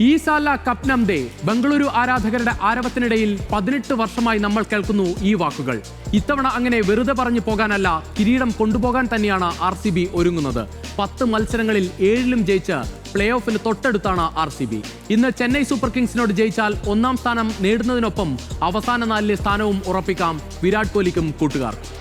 ഈസാല കപ്നംദേ ബംഗളൂരു ആരാധകരുടെ ആരവത്തിനിടയിൽ 18 വർഷമായി നമ്മൾ കേൾക്കുന്നു ഈ വാക്കുകൾ. ഇത്തവണ അങ്ങനെ വെറുതെ പറഞ്ഞു പോകാനല്ല, കിരീടം കൊണ്ടുപോകാൻ തന്നെയാണ് RCB ഒരുങ്ങുന്നത്. 10 മത്സരങ്ങളിൽ 7ലും ജയിച്ച് പ്ലേ ഓഫിന് തൊട്ടടുത്താണ് RCB. ഇന്ന് ചെന്നൈ സൂപ്പർ കിങ്സിനോട് ജയിച്ചാൽ 1ാം സ്ഥാനം നേടുന്നതിനൊപ്പം അവസാന 4ലെ സ്ഥാനവും ഉറപ്പിക്കാം വിരാട് കോഹ്ലിക്കും കൂട്ടുകാർക്കും.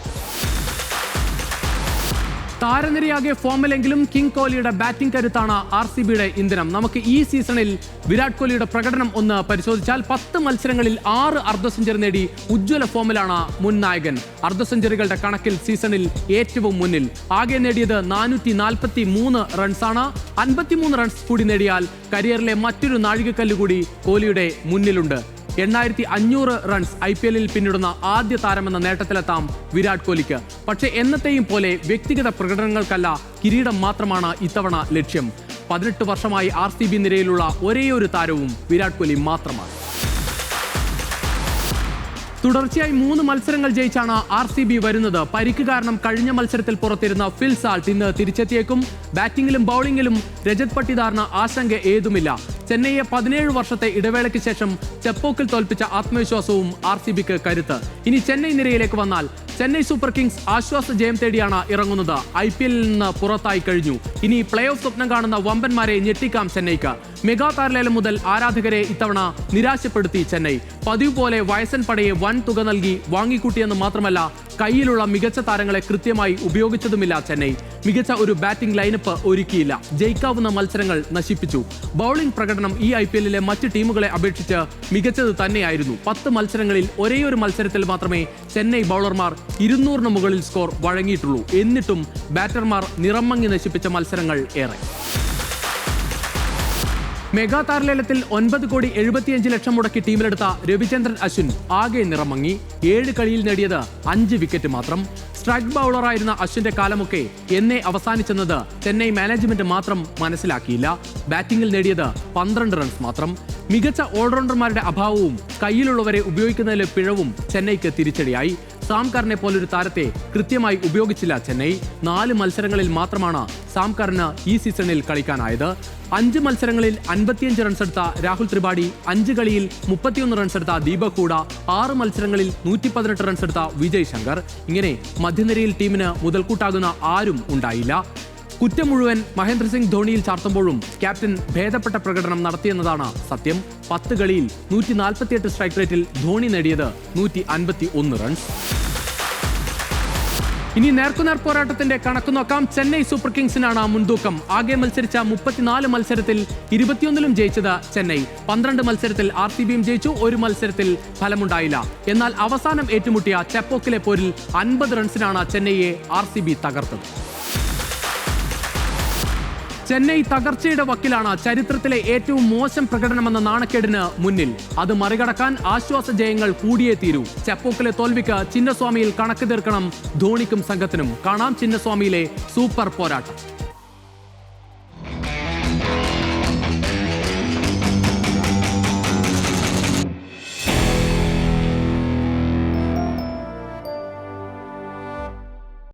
താരനിരയാകെ ഫോമിലെങ്കിലും കിങ് കോഹ്ലിയുടെ ബാറ്റിംഗ് കരുത്താണ് RCBയുടെ ഇന്ധനം. നമുക്ക് ഈ സീസണിൽ വിരാട് കോഹ്ലിയുടെ പ്രകടനം ഒന്ന് പരിശോധിച്ചാൽ 10 മത്സരങ്ങളിൽ 6 അർദ്ധ സെഞ്ചുറി നേടി ഉജ്ജ്വല ഫോമിലാണ് മുൻ നായകൻ. അർദ്ധ സെഞ്ചുറികളുടെ കണക്കിൽ സീസണിൽ ഏറ്റവും മുന്നിൽ. ആകെ നേടിയത് 443 റൺസാണ്. 53 റൺസ് കൂടി നേടിയാൽ കരിയറിലെ മറ്റൊരു നാഴികക്കല്ല് കൂടി കോഹ്ലിയുടെ മുന്നിലുണ്ട്. 8500 റൺസ് IPL-ൽ പിന്നിടുന്ന ആദ്യ താരമെന്ന നേട്ടത്തിലെത്താം വിരാട് കോഹ്ലിക്ക്. പക്ഷേ എന്നത്തെയും പോലെ വ്യക്തിഗത പ്രകടനങ്ങൾക്കല്ല, കിരീടം മാത്രമാണ് ഇത്തവണ ലക്ഷ്യം. 18 വർഷമായി RCB നിരയിലുള്ള ഒരേയൊരു താരവും വിരാട് കോഹ്ലി മാത്രമാണ്. തുടർച്ചയായി 3 മത്സരങ്ങൾ ജയിച്ചാണ് RCB വരുന്നത്. പരിക്ക് കാരണം കഴിഞ്ഞ മത്സരത്തിൽ പുറത്തിരുന്ന ഫിൽ സാൾട്ട് ഇന്ന് തിരിച്ചെത്തിയേക്കും. ബാറ്റിംഗിലും ബൗളിംഗിലും രജത് പട്ടിദാറിന് ആശങ്ക ഏതുമില്ല. ചെന്നൈയെ 17 വർഷത്തെ ഇടവേളയ്ക്ക് ശേഷം ചെപ്പോക്കിൽ തോൽപ്പിച്ച ആത്മവിശ്വാസവും RCBക്ക് കരുത്ത്. ഇനി ചെന്നൈ നിരയിലേക്ക് വന്നാൽ ചെന്നൈ സൂപ്പർ കിങ്സ് ആശ്വാസ ജയം തേടിയാണ് ഇറങ്ങുന്നത്. IPL-ൽ നിന്ന് പുറത്തായി കഴിഞ്ഞു. ഇനി പ്ലേ ഓഫ് സ്വപ്നം കാണുന്ന വമ്പന്മാരെ ഞെട്ടിക്കാം ചെന്നൈക്ക്. മെഗാ താരലേലം മുതൽ ആരാധകരെ ഇത്തവണ നിരാശപ്പെടുത്തി ചെന്നൈ. പതിവ് പോലെ വയസ്സൻ പടയെ വൻ തുക നൽകി വാങ്ങിക്കൂട്ടിയെന്ന് മാത്രമല്ല, കയ്യിലുള്ള മികച്ച താരങ്ങളെ കൃത്യമായി ഉപയോഗിച്ചതുമില്ല ചെന്നൈ. മികച്ച ഒരു ബാറ്റിംഗ് ലൈനപ്പ് ഒരുക്കിയില്ല. ജയിക്കാവുന്ന മത്സരങ്ങൾ നശിപ്പിച്ചു. ബൗളിംഗ് പ്രകടനം ഈ IPL-ലെ മറ്റ് ടീമുകളെ അപേക്ഷിച്ച് മികച്ചത് തന്നെയായിരുന്നു. 10 മത്സരങ്ങളിൽ ഒരേയൊരു മത്സരത്തിൽ മാത്രമേ ചെന്നൈ ബൗളർമാർ 200-ന് മുകളിൽ സ്കോർ വഴങ്ങിയിട്ടുള്ളൂ. എന്നിട്ടും ബാറ്റർമാർ നിറം മങ്ങി നശിപ്പിച്ച മത്സരങ്ങൾ ഏറെ. മെഗാ താരലേലത്തിൽ 9,75,00,000 മുടക്കി ടീമിലെടുത്ത രവിചന്ദ്രൻ അശ്വിൻ ആകെ നിറമങ്ങി. 7 കളിയിൽ നേടിയത് 5 വിക്കറ്റ് മാത്രം. സ്ട്രൈക്ക് ബൗളറായിരുന്ന അശ്വിന്റെ കാലമൊക്കെ എന്നേ അവസാനിച്ചെന്നത് ചെന്നൈ മാനേജ്മെന്റ് മാത്രം മനസ്സിലാക്കിയില്ല. ബാറ്റിംഗിൽ നേടിയത് 12 റൺസ് മാത്രം. മികച്ച ഓൾറൗണ്ടർമാരുടെ അഭാവവും കയ്യിലുള്ളവരെ ഉപയോഗിക്കുന്നതിലെ പിഴവും ചെന്നൈക്ക് തിരിച്ചടിയായി. സാം കറിനെ പോലൊരു താരത്തെ കൃത്യമായി ഉപയോഗിച്ചില്ല ചെന്നൈ. 4 മത്സരങ്ങളിൽ മാത്രമാണ് സാം കറിന് ഈ സീസണിൽ കളിക്കാനായത്. 5 മത്സരങ്ങളിൽ 55 റൺസ് എടുത്ത രാഹുൽ ത്രിപാഠി, 5 കളിയിൽ 31 റൺസ് എടുത്ത ദീപക് ഹൂഡ, 6 മത്സരങ്ങളിൽ 118 റൺസ് എടുത്ത വിജയ് ശങ്കർ. ഇങ്ങനെ മധ്യനിരയിൽ ടീമിന് മുതൽക്കൂട്ടാകുന്ന ആരും ഉണ്ടായില്ല. കുറ്റം മുഴുവൻ മഹേന്ദ്ര സിംഗ് ധോണിയിൽ ചാർത്തുമ്പോഴും ക്യാപ്റ്റൻ ഭേദപ്പെട്ട പ്രകടനം നടത്തിയെന്നതാണ് സത്യം. 10 കളിയിൽ 148 സ്ട്രൈക്ക് റേറ്റിൽ ധോണി നേടിയത് 151 റൺസ്. ഇനി നേർക്കുനേർ പോരാട്ടത്തിന്റെ കണക്ക് നോക്കാം. ചെന്നൈ സൂപ്പർ കിങ്സിനാണ് മുൻതൂക്കം. ആകെ മത്സരിച്ച 34 മത്സരത്തിൽ 21-ലും ജയിച്ചത് ചെന്നൈ. 12 മത്സരത്തിൽ RCBയും ജയിച്ചു. 1 മത്സരത്തിൽ ഫലമുണ്ടായില്ല. എന്നാൽ അവസാനം ഏറ്റുമുട്ടിയ ചെപ്പോക്കിലെ പോരിൽ 50 റൺസിനാണ് ചെന്നൈയെ RCB തകർത്തത്. ചെന്നൈ തകർച്ചയുടെ വക്കിലാണ്. ചരിത്രത്തിലെ ഏറ്റവും മോശം പ്രകടനമെന്ന നാണക്കേടിന് മുന്നിൽ. അത് മറികടക്കാൻ ആശ്വാസ ജയങ്ങൾ കൂടിയേ തീരൂ. ചെപ്പോക്കിലെ തോൽവിക്ക് ചിന്നസ്വാമിയിൽ കണക്ക് തീർക്കണം ധോണിക്കും സംഘത്തിനും. കാണാം ചിന്നസ്വാമിയിലെ സൂപ്പർ പോരാട്ടം.